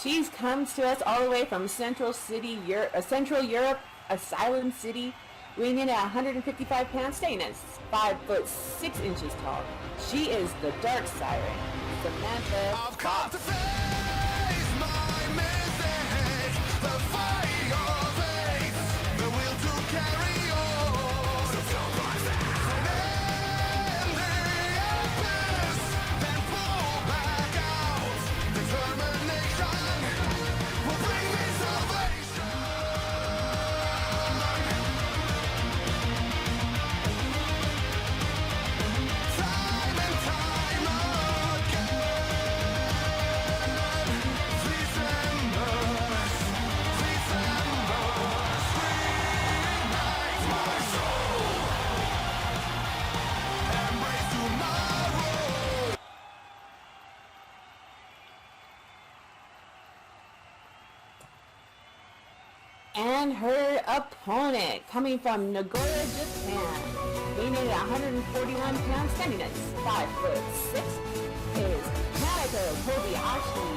She comes to us all the way from Central Europe, Asylum City, weighing in at 155 pounds, staying at 5'6" tall. She is the Dark Siren, Samantha. I've come to face my mistakes, the fire of faith, the will to carry on. So feel my back. And in the abyss, then pull back out. Determination will bring me salvation. Time and time again. Please embers, reignite my soul. Embrace tomorrow. And her opponent, coming from Nagoya, Japan, weighing in at 141 pounds, standing at 5'6", is Kanako Kobayashi.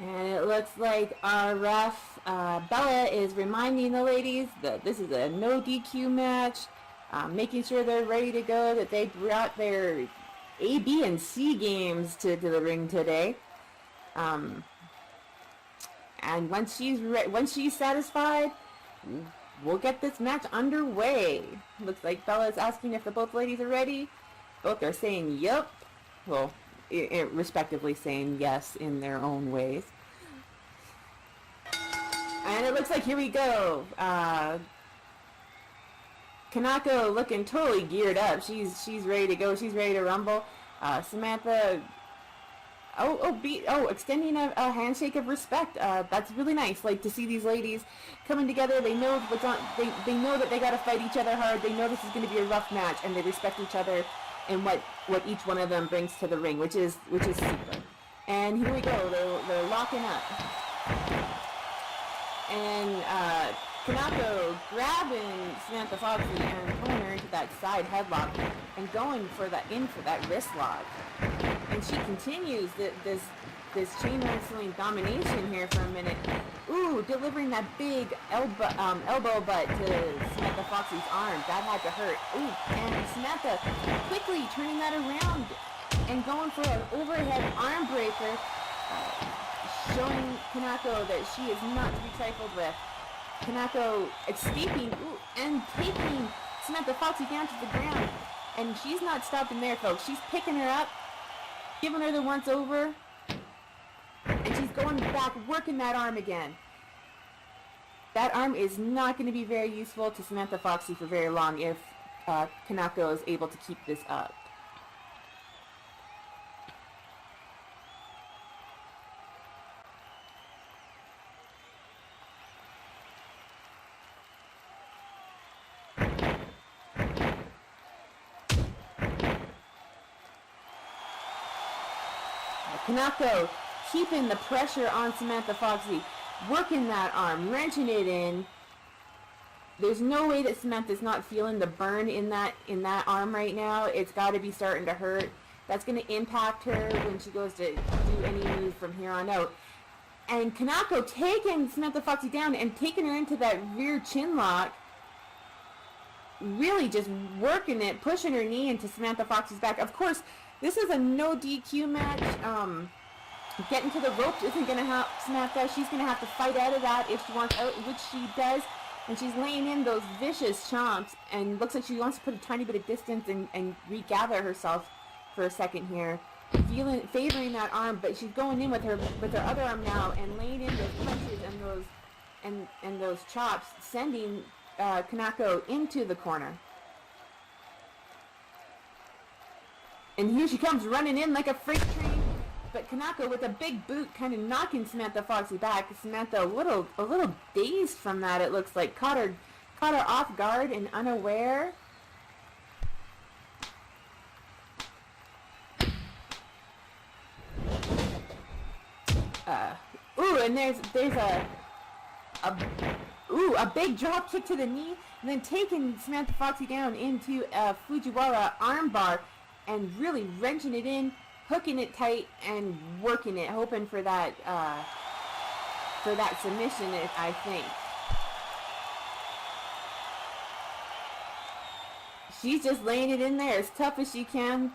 And it looks like our ref, Bella, is reminding the ladies that this is a no DQ match, making sure they're ready to go, that they brought their A, B, and C games to the ring today. And once she's satisfied, we'll get this match underway. Looks like Bella's asking if the both ladies are ready. Both are saying yep. Well, respectively saying yes in their own ways. And it looks like here we go. Kanako looking totally geared up. She's ready to go. She's ready to rumble. Samantha, extending a handshake of respect. That's really nice. Like to see these ladies coming together. They know what's on. They know that they got to fight each other hard. They know this is going to be a rough match, and they respect each other and what each one of them brings to the ring, which is super. And here we go. They're locking up. And Kanako grabbing Samantha Foxy and pulling her into that side headlock and going for that wrist lock. And she continues this chain wrestling domination here for a minute. Ooh, delivering that big elbow butt to Samantha Foxy's arm. That had to hurt. Ooh, and Samantha quickly turning that around and going for an overhead arm breaker, showing Kanako that she is not to be trifled with. Kanako escaping and taking Samantha Foxy down to the ground. And she's not stopping there, folks. She's picking her up, giving her the once over, and she's going back, working that arm again. That arm is not going to be very useful to Samantha Foxy for very long if Kanako is able to keep this up. Kanako keeping the pressure on Samantha Foxy, working that arm, wrenching it in. There's no way that Samantha's not feeling the burn in that arm right now. It's got to be starting to hurt. That's going to impact her when she goes to do any move from here on out. And Kanako taking Samantha Foxy down and taking her into that rear chin lock. Really just working it, pushing her knee into Samantha Foxy's back. Of course, this is a no DQ match. Getting to the ropes isn't going to help Samantha. She's going to have to fight out of that if she wants out, which she does. And she's laying in those vicious chomps, and looks like she wants to put a tiny bit of distance and regather herself for a second here, favoring that arm, but she's going in with her other arm now and laying in those punches and those chops, sending Kanako into the corner. And here she comes running in like a freight train, but Kanako with a big boot kind of knocking Samantha Foxy back. Samantha a little dazed from that, it looks like, caught her off guard and unaware. Ooh, and there's a big drop kick to the knee, and then taking Samantha Foxy down into a Fujiwara armbar and really wrenching it in, hooking it tight and working it, hoping for that submission, I think. She's just laying it in there as tough as she can.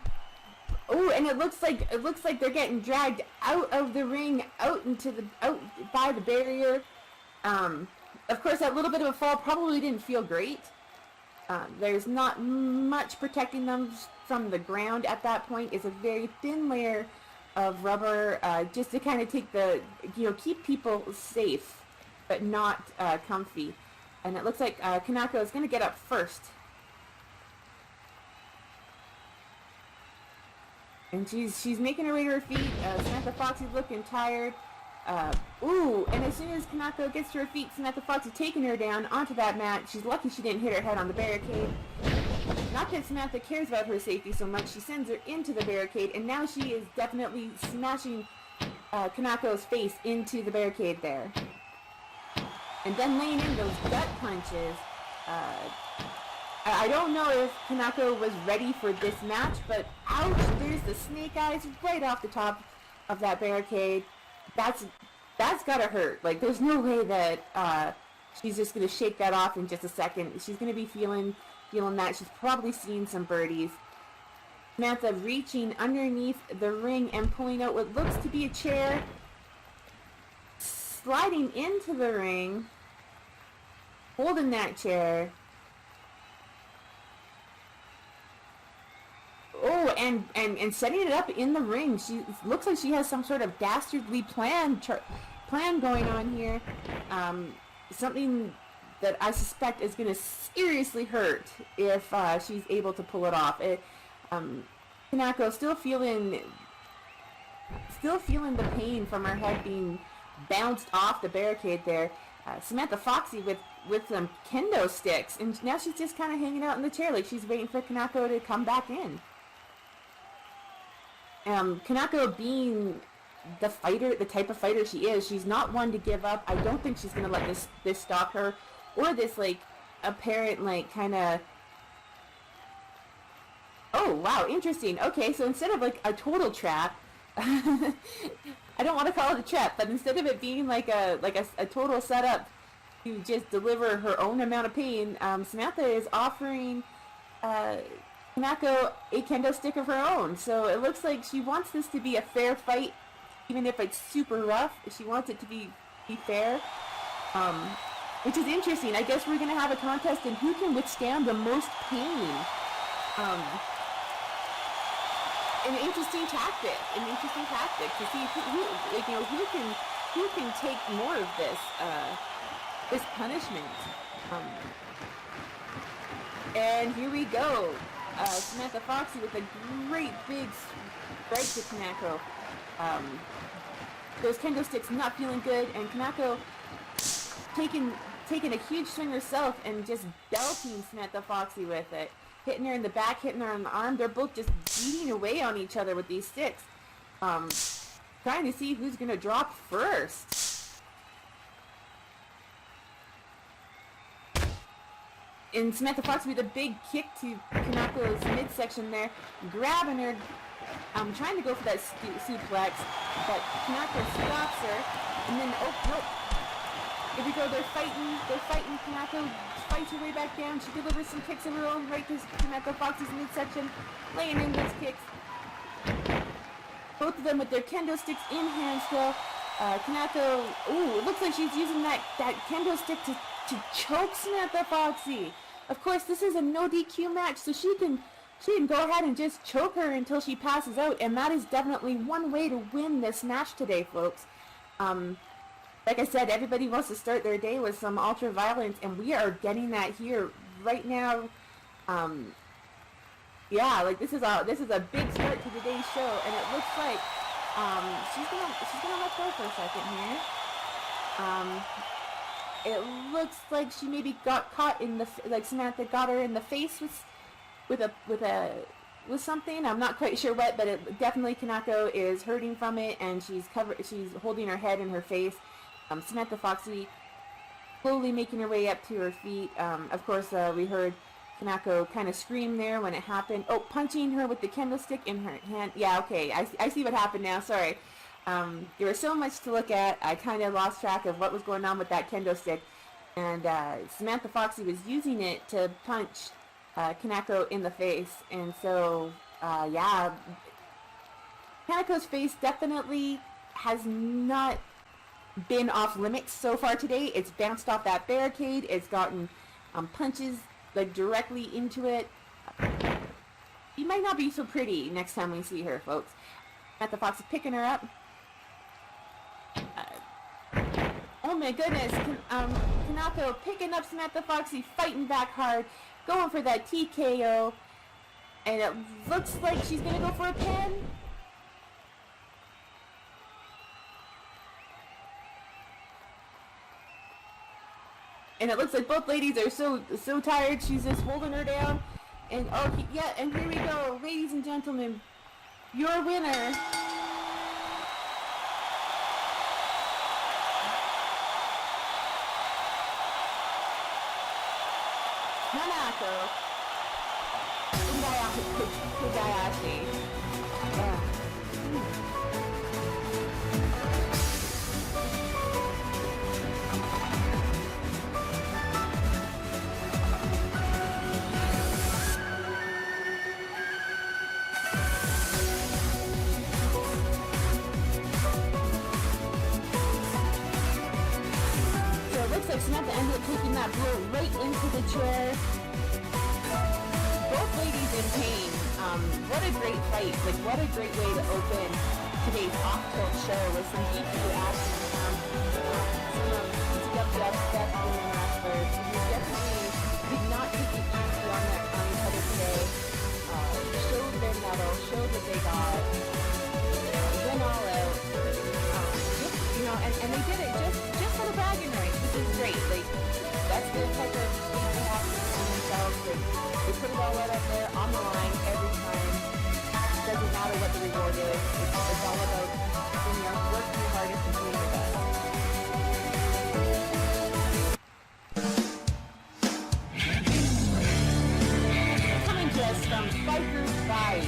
Oh, and it looks like they're getting dragged out of the ring, out by the barrier. Of course, that little bit of a fall probably didn't feel great. There's not much protecting them from the ground at that point. It's a very thin layer of rubber, just to kind of take keep people safe, but not comfy. And it looks like Kanako is going to get up first. And she's making her way to her feet. Samantha Foxy's looking tired. Ooh, and as soon as Kanako gets to her feet, Samantha Foxy taking her down onto that mat. She's lucky she didn't hit her head on the barricade. Not that Samantha cares about her safety so much. She sends her into the barricade, and now she is definitely smashing Kanako's face into the barricade there. And then laying in those gut punches. I don't know if Kanako was ready for this match, but ouch, there's the snake eyes right off the top of that barricade. That's gotta hurt. Like, there's no way that she's just gonna shake that off in just a second. She's gonna be feeling that. She's probably seen some birdies. Samantha reaching underneath the ring and pulling out what looks to be a chair, sliding into the ring, holding that chair. Oh, and setting it up in the ring. She looks like she has some sort of dastardly plan going on here. Something that I suspect is going to seriously hurt if she's able to pull it off. Kanako still feeling the pain from her head being bounced off the barricade there. Samantha Foxy with some kendo sticks, and now she's just kind of hanging out in the chair like she's waiting for Kanako to come back in. Kanako being the type of fighter she is, she's not one to give up. I don't think she's going to let this stop her, or this, like, apparent, like, kind of... Oh, wow, interesting. Okay, so instead of, like, a total trap, I don't want to call it a trap, but instead of it being like a total setup to just deliver her own amount of pain, Samantha is offering Kanako a kendo stick of her own. So it looks like she wants this to be a fair fight, even if it's super rough. She wants it to be fair, which is interesting. I guess we're going to have a contest in who can withstand the most pain. An interesting tactic to see who can take more of this punishment. And here we go. Samantha Foxy with a great big strike to Kanako. Those kendo sticks not feeling good, and Kanako taking a huge swing herself and just belting Samantha Foxy with it. Hitting her in the back, hitting her on the arm. They're both just beating away on each other with these sticks. Trying to see who's going to drop first. And Samantha Foxy with a big kick to Kanako's midsection there. Grabbing her, trying to go for that suplex. But Kanako stops her. And then, oh, nope. Here we go, they're fighting. Kanako fights her way back down. She delivers some kicks of her own right to Samantha Foxy's midsection, laying in those kicks. Both of them with their kendo sticks in hand still. Kanako, ooh, it looks like she's using that kendo stick to choke Samantha Foxy. Of course, this is a no DQ match, so she can go ahead and just choke her until she passes out, and that is definitely one way to win this match today, folks. Like I said, everybody wants to start their day with some ultra violence, and we are getting that here right now. Yeah, like this is a big start to today's show, and it looks like she's gonna let go for a second here. It looks like she maybe got caught in the like Samantha got her in the face with something. I'm not quite sure what, but it definitely Kanako is hurting from it, and she's holding her head and her face. Samantha Foxy slowly making her way up to her feet. Of course, we heard Kanako kind of scream there when it happened. Oh, punching her with the kendo stick in her hand. Yeah, okay, I see what happened now. Sorry. There was so much to look at. I kind of lost track of what was going on with that kendo stick. And Samantha Foxy was using it to punch Kanako in the face. And so, yeah, Kanako's face definitely has not been off limits so far today. It's bounced off that barricade. It's gotten punches like directly into it. She might not be so pretty next time we see her, folks. Samantha Fox is picking her up. Oh my goodness, Kanako picking up Samantha Foxy, fighting back hard, going for that TKO, and it looks like she's gonna go for a pin. And it looks like both ladies are so tired. She's just holding her down. And yeah, and here we go, ladies and gentlemen, your winner. Kanako Kobayashi. So it looks like Samantha ended up taking that blow right into the chair. Both ladies in pain. What a great fight. Like, what a great way to open today's off-tilt show with some DQ action. Some of DCWF's best women wrestlers who definitely did not take it easy on each other today. Showed their mettle, showed what they got. Went all out. And they did it just for the bragging rights, which is great. Like, that's the type of thing they have to themselves. They put it all out up there on the line every time. It doesn't matter what the reward is. It's all about working your hardest and doing your best. Coming to us from Biker Fire,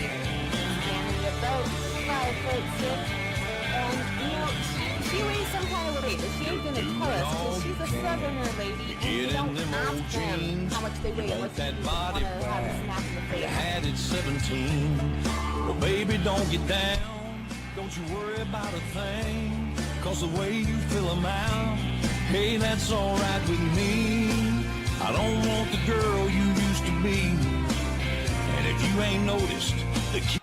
standing about 5'6", and she weighs some kind of weight, but she ain't gonna tell us because she's a southerner lady, and you don't ask them how much they weigh unless you want to have a snap in the face. Had it 17. Well, baby, don't get down. Don't you worry about a thing. Cause the way you fill them out, hey, that's alright with me. I don't want the girl you used to be. And if you ain't noticed, the kid.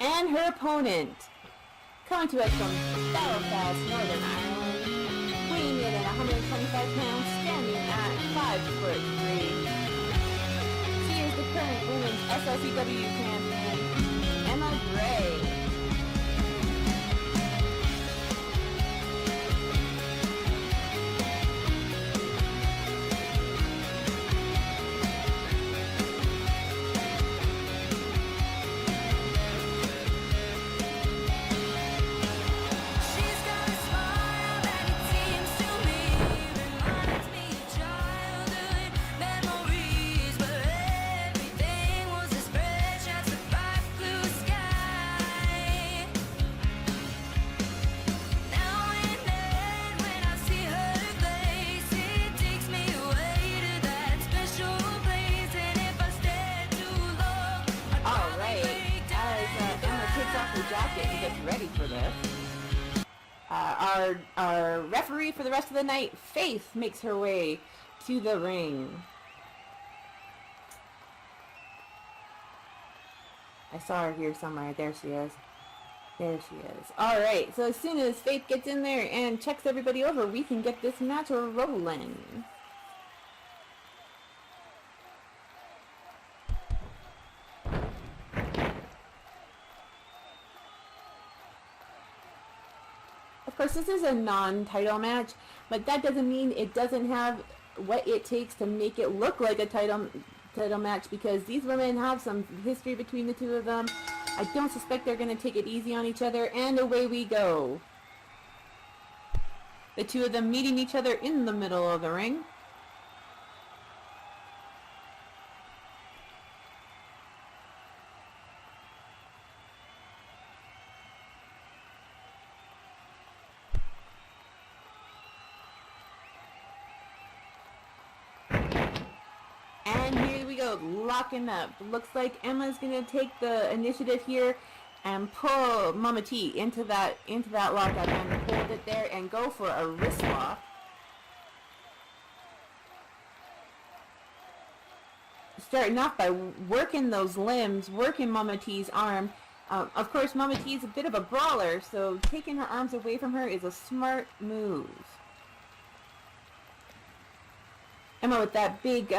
And her opponent, coming to us from Belfast, Northern Ireland, weighing in at 125 pounds, standing at 5'3". She is the current women's SLCW champion, Emma Gray. Memories, but everything was as fresh as the our referee for the rest of the night, Faith, makes her way to the ring. I saw her here somewhere. There she is. There she is. Alright, so as soon as Faith gets in there and checks everybody over, we can get this match rolling. Of course, this is a non-title match, but that doesn't mean it doesn't have what it takes to make it look like a title match, because these women have some history between the two of them. I don't suspect they're going to take it easy on each other, and away we go. The two of them meeting each other in the middle of the ring. And here we go, locking up. Looks like Emma's gonna take the initiative here and pull Mama T into that lockup and hold it there and go for a wrist lock. Starting off by working those limbs, working Mama T's arm. Of course, Mama T is a bit of a brawler, so taking her arms away from her is a smart move. Emma with that big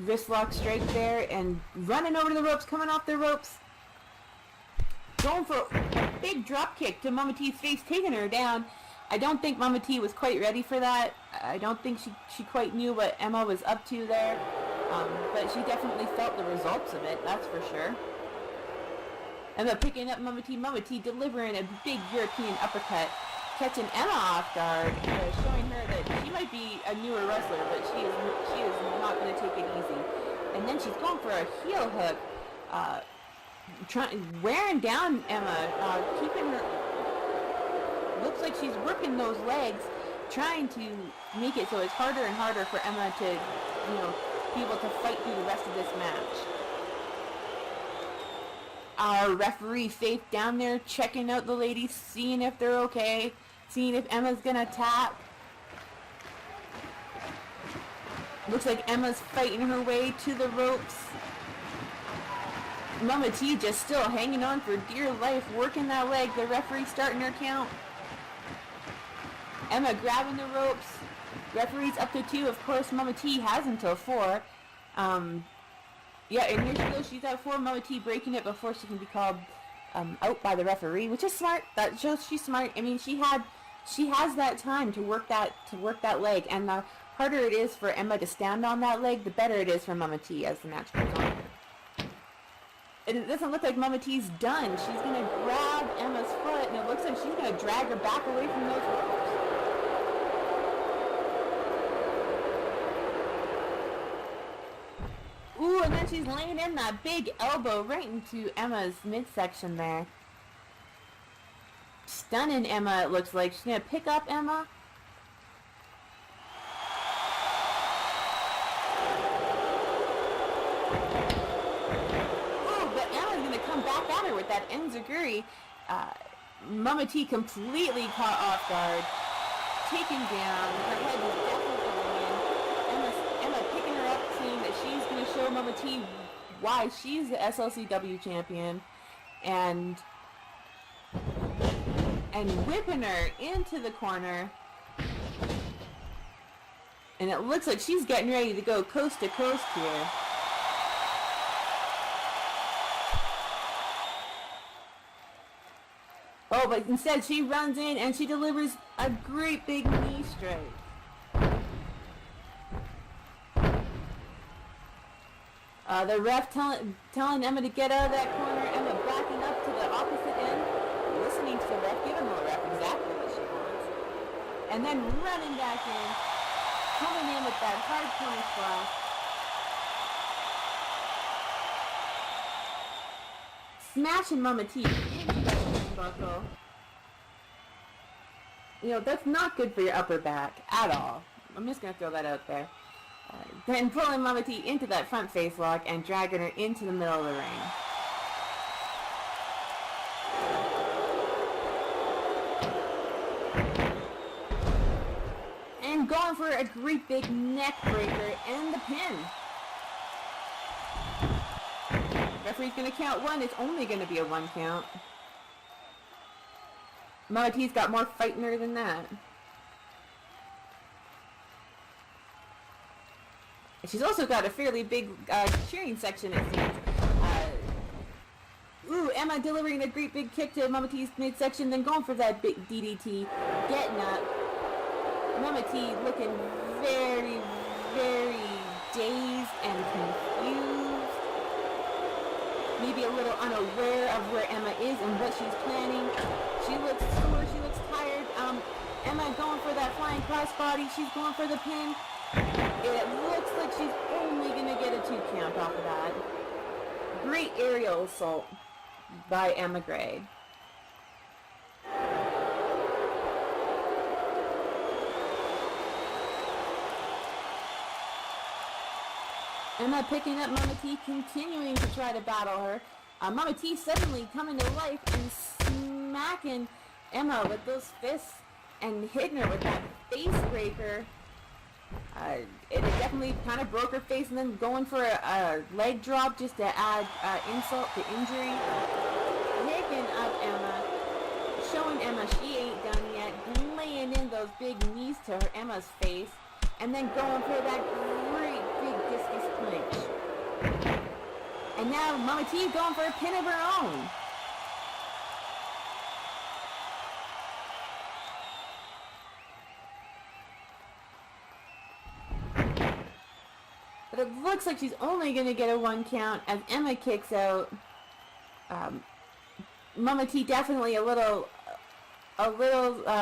wrist lock strike there and running over to the ropes, coming off the ropes. Going for a big drop kick to Mama T's face, taking her down. I don't think Mama T was quite ready for that. I don't think she quite knew what Emma was up to there. But she definitely felt the results of it, that's for sure. Emma picking up Mama T delivering a big European uppercut, catching Emma off guard, showing her that she might be a newer wrestler, but she is not going to take it easy. And then she's going for a heel hook, wearing down Emma, keeping her. Looks like she's working those legs, trying to make it so it's harder and harder for Emma to, be able to fight through the rest of this match. Our referee Faith down there checking out the ladies, seeing if they're okay, seeing if Emma's gonna tap. Looks like Emma's fighting her way to the ropes. Mama T just still hanging on for dear life, working that leg. The referee starting her count. Emma grabbing the ropes. Referee's up to 2. Of course, Mama T has until 4. Yeah, and here she goes. She's at 4. Mama T breaking it before she can be called out by the referee, which is smart. That shows she's smart. I mean, she has that time to work that leg, and the harder it is for Emma to stand on that leg, the better it is for Mama T as the match goes on. It doesn't look like Mama T's done. She's gonna grab Emma's foot, and it looks like she's gonna drag her back away from those ropes. Ooh, and then she's laying in that big elbow right into Emma's midsection there. Stunning Emma, it looks like. She's going to pick up Emma. Ooh, but Emma's going to come back at her with that enziguri. Mama T completely caught off guard. Taken down. Her head is definitely picking her up, saying that she's going to show Mama T why she's the SLCW champion, and whipping her into the corner. And it looks like she's getting ready to go coast to coast here. Oh, but instead she runs in and she delivers a great big knee strike. The ref telling Emma to get out of that corner. Emma backing up to the opposite end, listening to the ref, giving the ref exactly what she wants. And then running back in, coming in with that hard corner splash. Smashing Mama T into that turnbuckle. That's not good for your upper back at all. I'm just going to throw that out there. Then pulling Mama T into that front face lock and dragging her into the middle of the ring. going for a great big neck breaker and the pin. Referee's gonna count one. It's only gonna be a 1 count. Mama T's got more fight in her than that. She's also got a fairly big cheering section, it seems. Ooh, Emma delivering a great big kick to Mama T's midsection, then going for that big DDT, getting up. Mama T looking very, very dazed and confused. Maybe a little unaware of where Emma is and what she's planning. She looks sore, she looks tired. Emma going for that flying crossbody, she's going for the pin. It looks like she's only gonna get a 2 count off of that. Great aerial assault by Emma Gray. Emma picking up Mama T, continuing to try to battle her. Mama T suddenly coming to life and smacking Emma with those fists and hitting her with that face breaker. It definitely kind of broke her face, and then going for a leg drop just to add insult to injury. Picking up Emma, showing Emma she ain't done yet, laying in those big knees to her Emma's face, and then going for that great big discus punch. And now Mama T going for a pin of her own. But it looks like she's only going to get a 1 count as Emma kicks out. Mama T definitely a little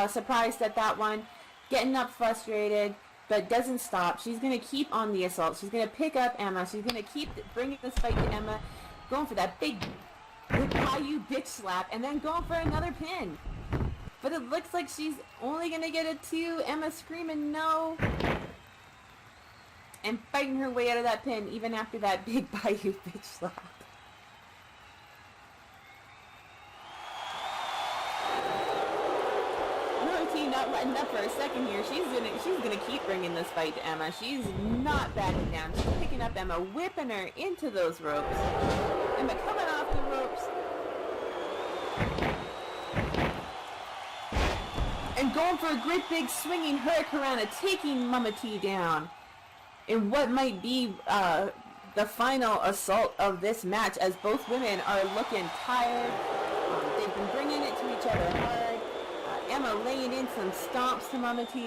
surprised at that one, getting up frustrated, but doesn't stop. She's going to keep on the assault. She's going to pick up Emma. She's going to keep bringing this fight to Emma, going for that big Caillou bitch slap, and then going for another pin. But it looks like she's only going to get a 2. Emma screaming no. And fighting her way out of that pin even after that big Bayou bitch slap. Mama T not letting up for a second here. She's gonna keep bringing this fight to Emma. She's not backing down. She's picking up Emma, whipping her into those ropes. Emma coming off the ropes. And going for a great big swinging hurricanrana, taking Mama T down. In what might be the final assault of this match, as both women are looking tired. They've been bringing it to each other hard. Emma laying in some stomps to Mama T.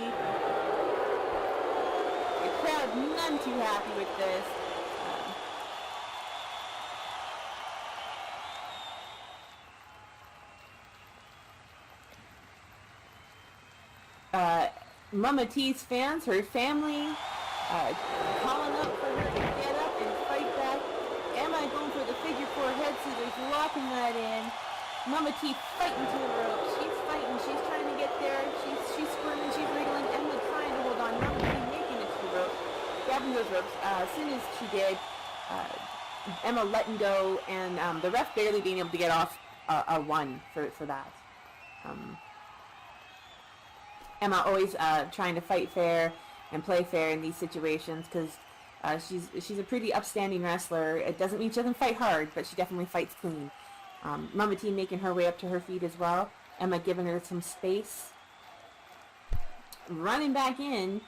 The crowd none too happy with this. Mama T's fans, her family, calling up for her to get up and fight back. Emma going for the figure 4 head scissors, locking that in. Mama T fighting to the ropes. She's fighting. She's trying to get there. She's squirming. She's wriggling. Emma trying to hold on. Mama T making it to the rope, grabbing those ropes. As soon as she did, Emma letting go, and the ref barely being able to get off a 1 for that. Emma always trying to fight fair and play fair in these situations, because she's a pretty upstanding wrestler. It doesn't mean she doesn't fight hard, but she definitely fights clean. Mama T making her way up to her feet as well. Emma giving her some space. Running back in.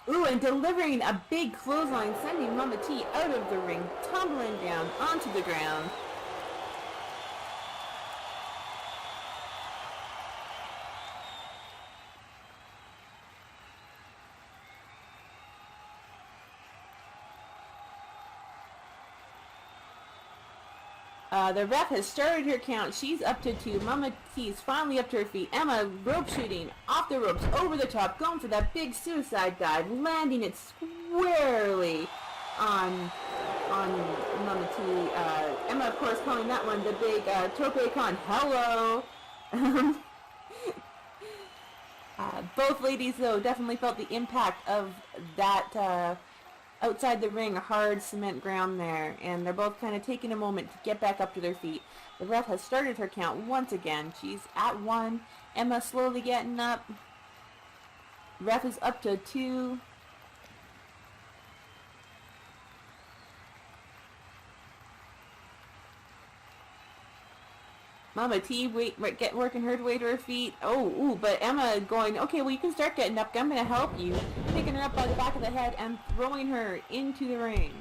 Ooh, and delivering a big clothesline, sending Mama T out of the ring, tumbling down onto the ground. The ref has started her count. She's up to 2. Mama T's finally up to her feet. Emma rope shooting off the ropes, over the top, going for that big suicide dive, landing it squarely on Mama T. Emma, of course, calling that one the big Tope Con. Hello. Both ladies, though, definitely felt the impact of that outside the ring, hard cement ground there, and they're both kind of taking a moment to get back up to their feet. The ref has started her count once again. She's at 1, Emma slowly getting up. Ref is up to 2. Mama T working her way to her feet. Oh, ooh, but Emma going, okay, well, you can start getting up. I'm going to help you. Picking her up by the back of the head and throwing her into the ring.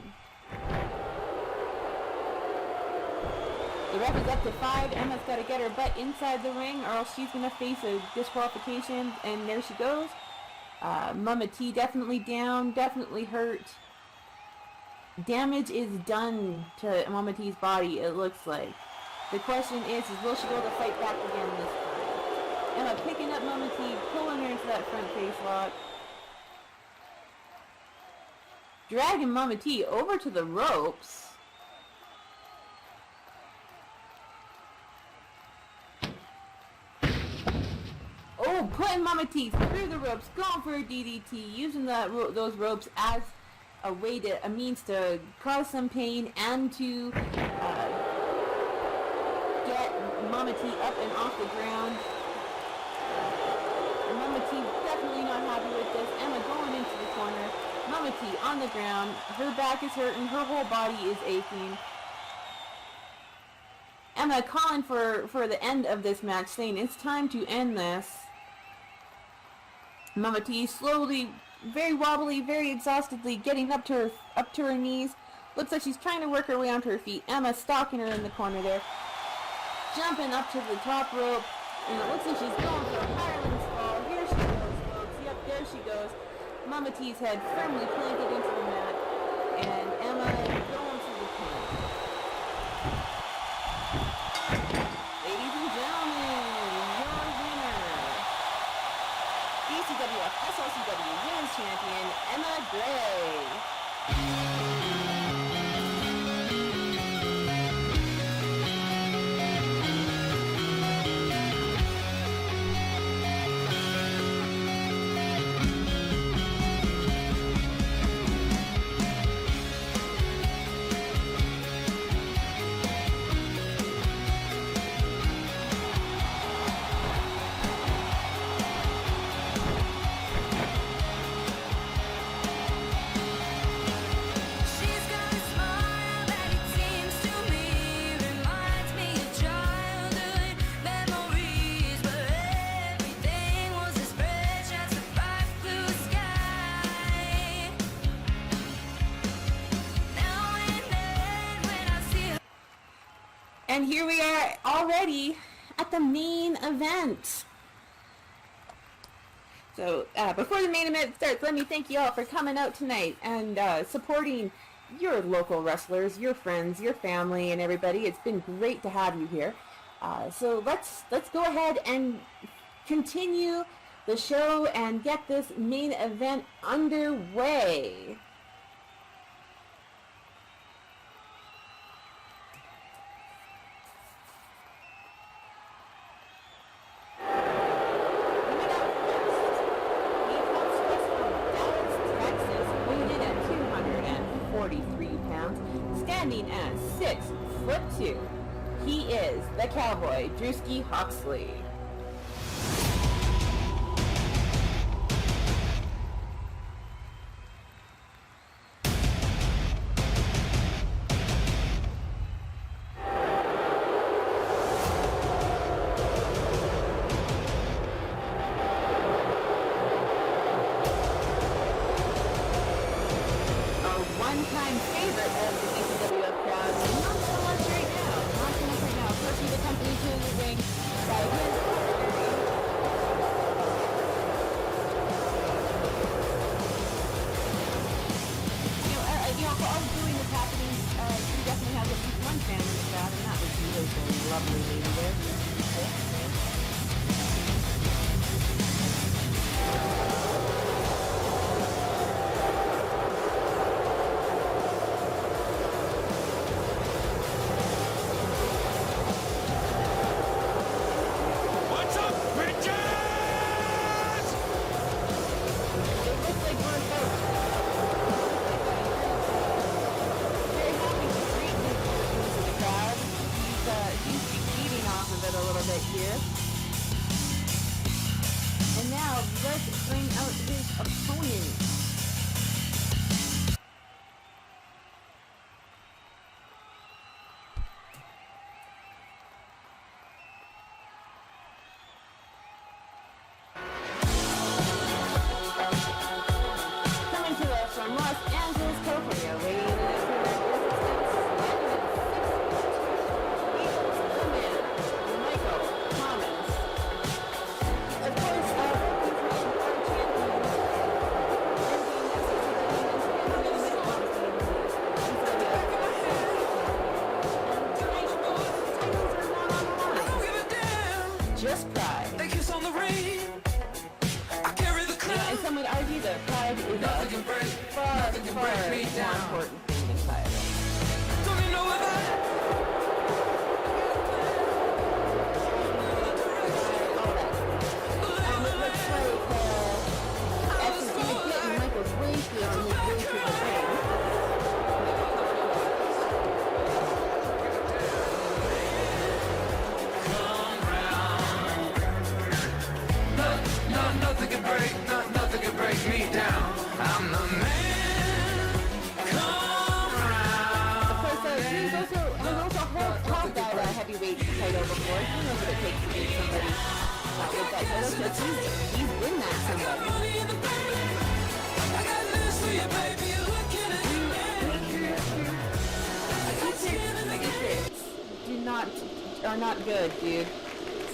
The ref is up to 5. Emma's got to get her butt inside the ring or else she's going to face a disqualification. And there she goes. Mama T definitely down, definitely hurt. Damage is done to Mama T's body, it looks like. The question is will she be able to fight back again this time? Emma picking up Mama T, pulling her into that front face lock. Dragging Mama T over to the ropes. Oh, putting Mama T through the ropes, going for a DDT, using those ropes as a means to cause some pain and to get Mama T up and off the ground. Mama T definitely not happy with this. Emma going into the corner. Mama T on the ground. Her back is hurting. Her whole body is aching. Emma calling for the end of this match, saying it's time to end this. Mama T slowly, very wobbly, very exhaustedly getting up to her knees. Looks like she's trying to work her way onto her feet. Emma stalking her in the corner there. Jumping up to the top rope. And it looks like she's going for a Highlands fall. Here she goes, folks. Yep, there she goes. Mama T's head firmly planted into the mat. And Emma going for the pin. Ladies and gentlemen, your winner, DCWF SLCW Women's Champion, Emma Gray. And here we are already at the main event. So before the main event starts, let me thank you all for coming out tonight and supporting your local wrestlers, your friends, your family, and everybody. It's been great to have you here. So let's go ahead and continue the show and get this main event underway. Standing at 6'2", he is the Cowboy, Drewski Huxley. One-time favorite of the DCWF crowd, not so much right now. Not so much right now. Of course, he's accompanied to the ring by his for all the booing that's happening, we definitely have at least one fan in the crowd, and that was the lovely lady there. Los Angeles, California, weighing in at 296, the man, Michael Thomas. Of course, both these men are champions. Just pride. They kiss on the rain. I carry the Yeah, and some would argue that pride is a far, far more important thing than title. Don't you know about it? It looks like X is going to get in Michael's way here on his way to the ring. Nothing can break me down. I'm the man. Come round. Of course, he's also held that heavyweight title before. He knows what it takes to beat somebody with that title, because he's been that somebody. Money in the bank. I got news for you, baby. You're looking at Secrets are not good, dude.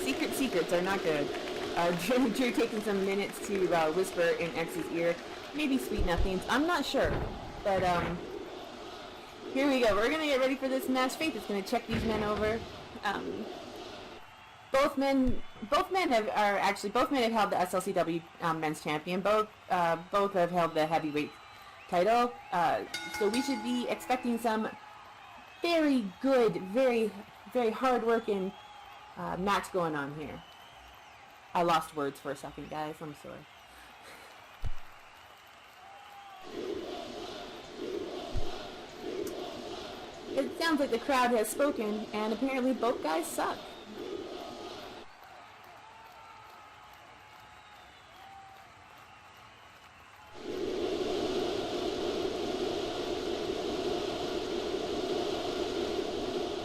Secrets are not good. Drew taking some minutes to whisper in X's ear, maybe sweet nothings. I'm not sure, but here we go. We're gonna get ready for this match. Faith is gonna check these men over. Both men have held the SLCW men's champion. Both have held the heavyweight title. So we should be expecting some very good, very hard-working match going on here. I lost words for a second, guys. I'm sorry. It sounds like the crowd has spoken, and apparently both guys suck.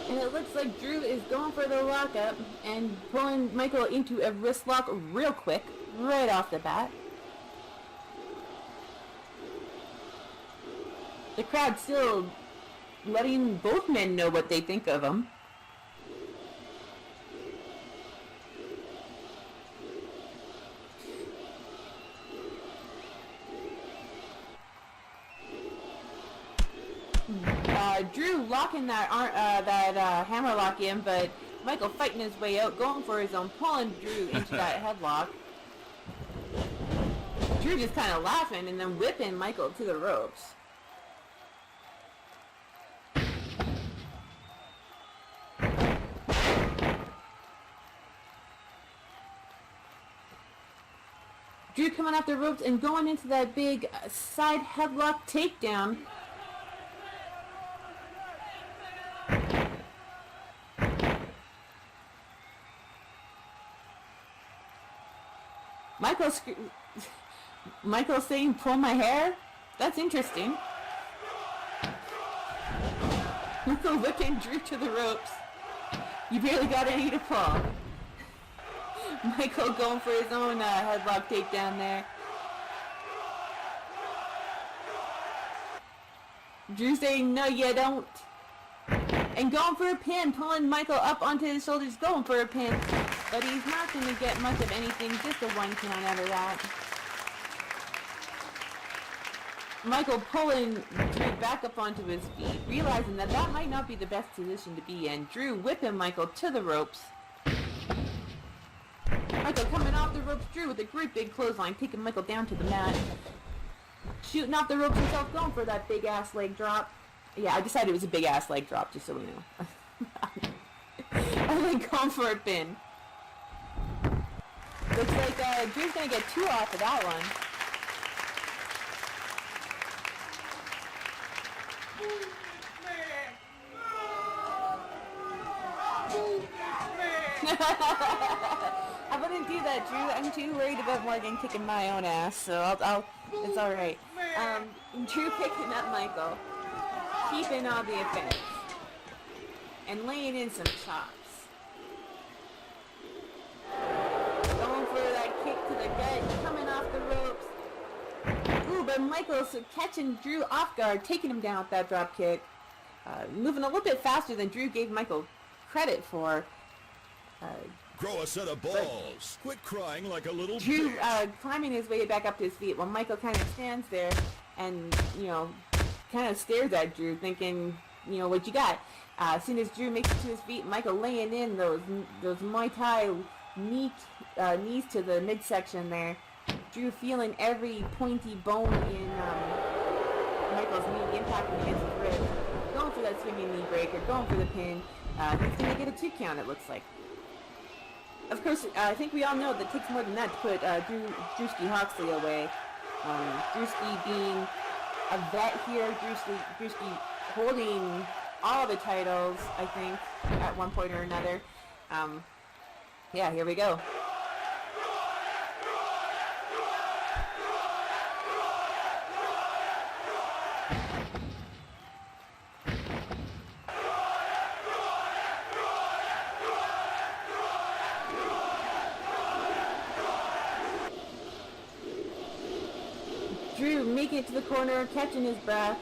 And it looks like Drew is going for the lockup and pulling Michael into a wrist lock real quick, right off the bat. The crowd still letting both men know what they think of him. Drew locking that hammer lock in, but Michael fighting his way out, going for his own, pulling Drew into that headlock. Drew just kind of laughing and then whipping Michael to the ropes. Drew coming off the ropes and going into that big side headlock takedown. Michael saying, pull my hair? That's interesting. Michael whipping Drew to the ropes. You barely got any to pull. Michael going for his own headlock takedown there. Drew saying, no you don't. And going for a pin, pulling Michael up onto his shoulders, going for a pin. But he's not going to get much of anything, just a one count out of that. Michael pulling Drew back up onto his feet, realizing that that might not be the best position to be in. Drew whipping Michael to the ropes. Michael coming off the ropes, Drew with a great big clothesline, taking Michael down to the mat. Shooting off the ropes himself, going for that big ass leg drop. Yeah, I decided it was a big ass leg drop, just so we know. And then going for a pin. Looks like Drew's gonna get 2 off of that one. I wouldn't do that, Drew. I'm too worried about Morgan kicking my own ass, so I'll it's alright. Drew picking up Michael, keeping all the offense, and laying in some chops. Going for that kick to the gut, coming off the ropes. Ooh, but Michael's catching Drew off guard, taking him down with that drop kick. Moving a little bit faster than Drew gave Michael credit for. Grow a set of balls. Quit crying like a little Drew bitch. climbing his way back up to his feet while Michael kind of stands there and, kind of stares at Drew thinking, what you got? As soon as Drew makes it to his feet, Michael laying in those Muay Thai knees to the midsection there. Drew feeling every pointy bone in Michael's knee impacting against his ribs. Going for that swinging knee breaker, going for the pin. He's going to get a 2 count, it looks like. Of course, I think we all know that it takes more than that to put Drewski Hawksley away. Drewski being a vet here, Drewski holding all the titles, I think, at one point or another. Yeah, here we go. Drew making it to the corner, catching his breath.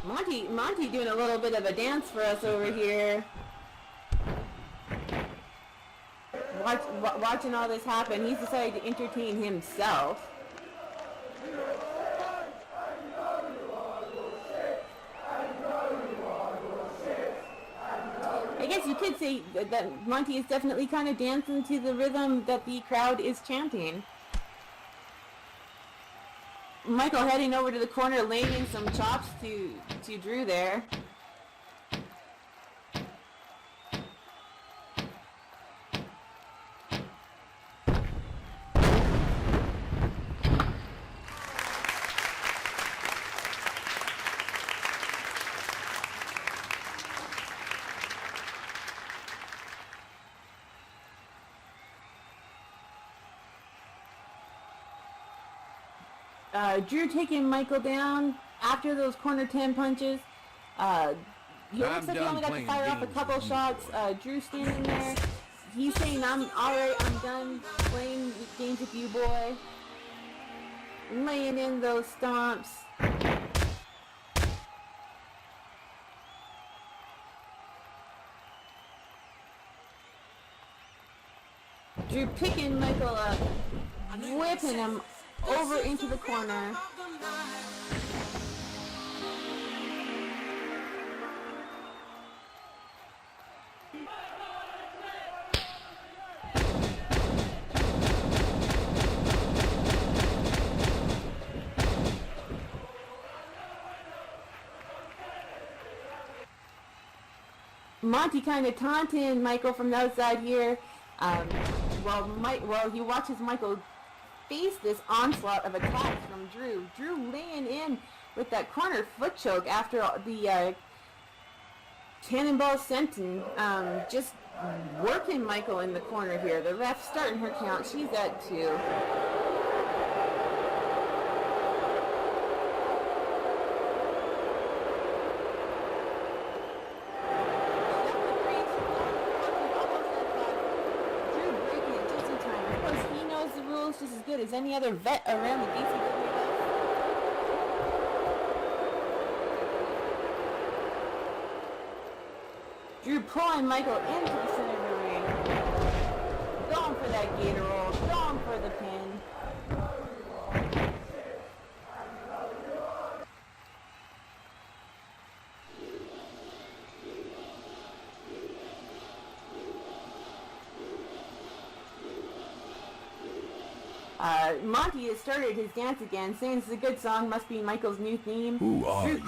Monty doing a little bit of a dance for us over here. Watching all this happen, he's decided to entertain himself. I guess you could say that Monty is definitely kind of dancing to the rhythm that the crowd is chanting. Michael heading over to the corner, laying in some chops to Drew there. Drew taking Michael down after those corner 10 punches. He looks like he only got to fire off a couple shots. Drew standing there. He's saying, I'm alright, I'm done playing games with you, boy. Laying in those stomps. Drew picking Michael up, whipping him over into the corner. Monty kind of taunting Michael from the outside here, while he watches Michael face this onslaught of attacks from Drew. Drew laying in with that corner foot choke after the cannonball senton, just working Michael in the corner here. The ref starting her count. She's at 2. Just as good as any other vet around the DCWF. Drew pulling Michael into the center of the ring. Going for that gator roll. Going for the pin. Monty has started his dance again, saying this is a good song, must be Michael's new theme. Who are you?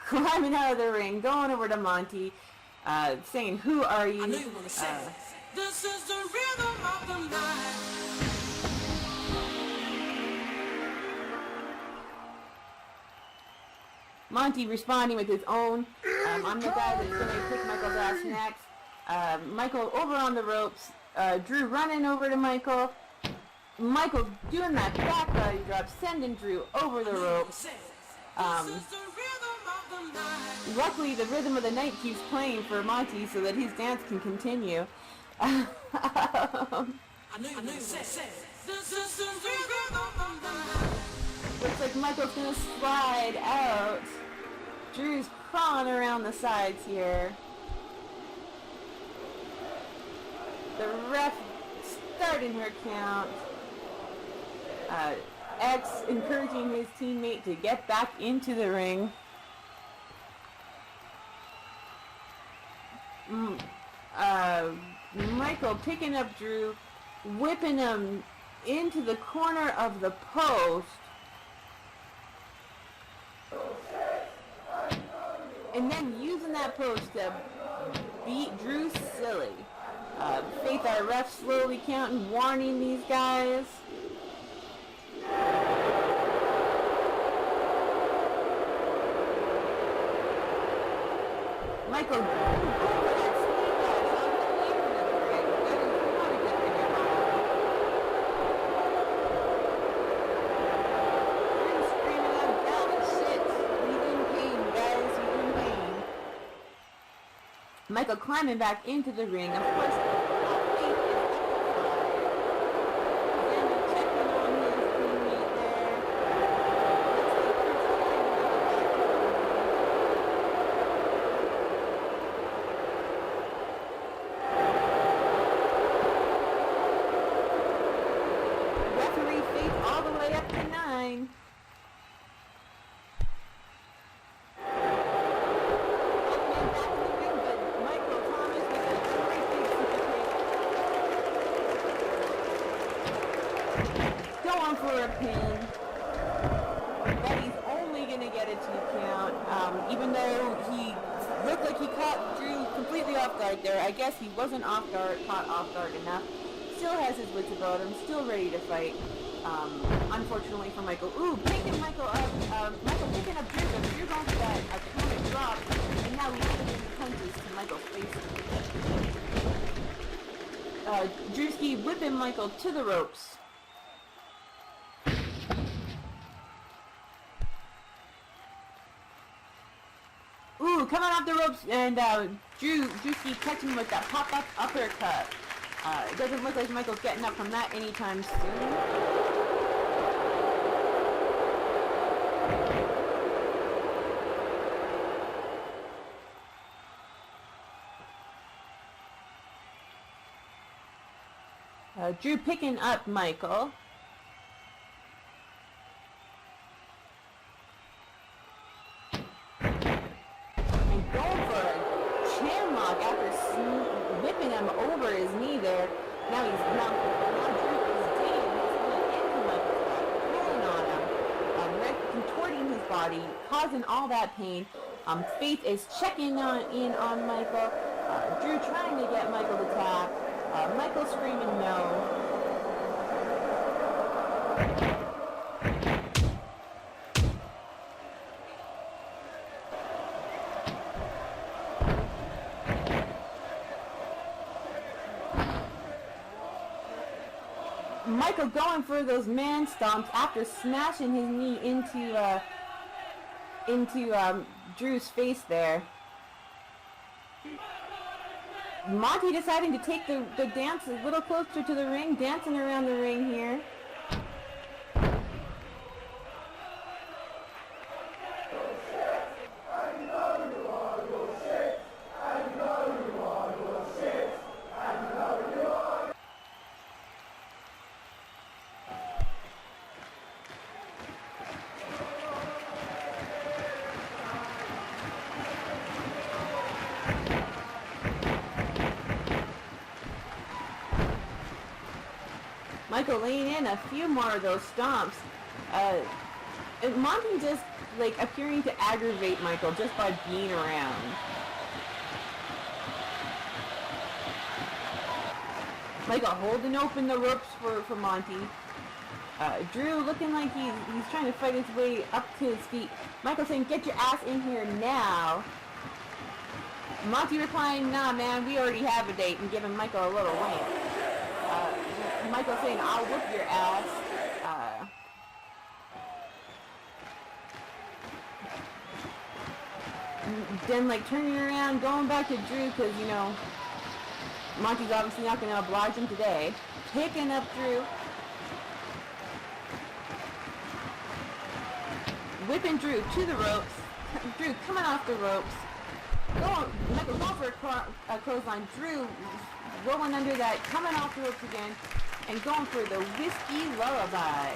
Climbing out of the ring, going over to Monty, saying, who are you? I knew you were gonna say this is the rhythm of the night. Monty responding with his own, I'm the guy that's going to kick Michael's ass next. Michael over on the ropes, Drew running over to Michael. Michael doing that back body drop, sending Drew over the ropes. Luckily, the rhythm of the night keeps playing for Monty so that his dance can continue. I knew you were gonna say this is the rhythm of the night. Michael's gonna slide out. Drew's crawling around the sides here. The ref starting her count. X encouraging his teammate to get back into the ring. Michael picking up Drew, whipping him into the corner of the post. And then using that post to beat Drew silly. Faith, our ref, slowly counting, warning these guys. Michael, Michael climbing back into the ring. Of course, Faith is Xander checking on his teammate there. Referee Faith all the way up to 9. For a pin, but he's only going to get a 2 count, even though he looked like he caught Drew completely off guard there. I guess he wasn't caught off guard enough. Still has his wits about him, still ready to fight. Unfortunately for Michael. Ooh, picking Michael up, Michael picking up Drew, but Drew going for that atomic drop, and now he's giving punches to Michael's face. Drewski whipping Michael to the ropes. Ooh, coming off the ropes, and Drewski catching with that pop-up uppercut. It doesn't look like Michael's getting up from that anytime soon. Drew picking up Michael. Whipping him over his knee there. Now Drew is digging his knee into Michael's back, pulling on him, contorting his body, causing all that pain. Faith is checking in on Michael. Drew trying to get Michael to tap. Michael screaming no. Michael going for those man stomps after smashing his knee into Drew's face there. Monty deciding to take the dance a little closer to the ring, dancing around the ring here. Michael laying in a few more of those stomps. Monty just like appearing to aggravate Michael just by being around. Michael holding open the ropes for Monty. Drew looking like he's trying to fight his way up to his feet. Michael saying, "Get your ass in here now." Monty replying, "Nah, man, we already have a date," and giving Michael a little wink. Michael saying, "I'll whoop your ass." Then like turning around, going back to Drew because, you know, Monty's obviously not going to oblige him today. Picking up Drew. whipping Drew to the ropes. Drew coming off the ropes. Michael going for a clothesline. Drew rolling under that, coming off the ropes again, and going for the whiskey lullaby.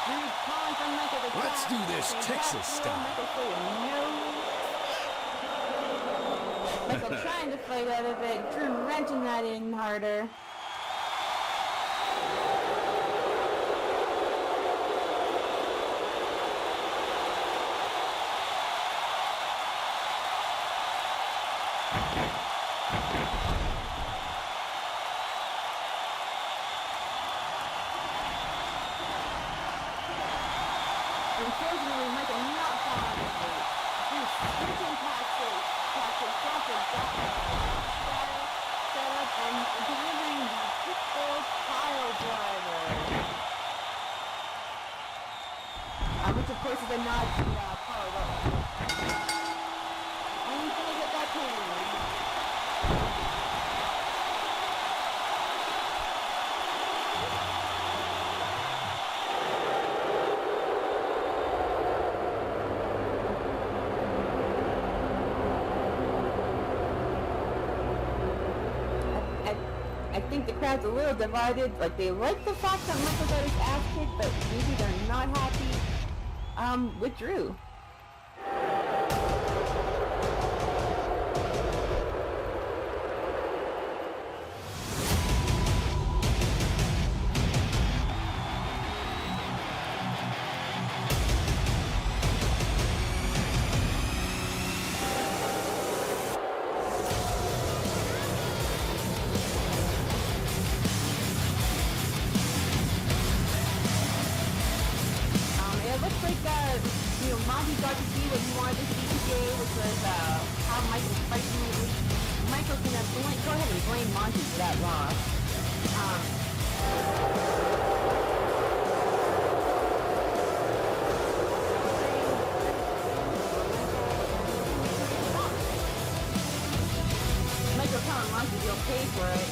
Drew calling for Michael to Let's tap. do this They Texas tap, style. Michael saying no. Michael trying to fight out of it. Drew wrenching that in harder. Unfortunately, Michael not falling asleep. Drew switching tactics, jumping, set up, and delivering the pitbull pile driver. Which of course is a nod to Paul Rose. And he's gonna get that pin. I think the crowd's a little divided. Like, they like the fact that Michael got his ass kicked, but maybe they're not happy with Drew. It looks like, Monty got to see what he wanted to see today, which was how Michael's fighting the league. Michael's gonna go ahead and blame Monty for that loss. Michael telling Monty he'll pay for it.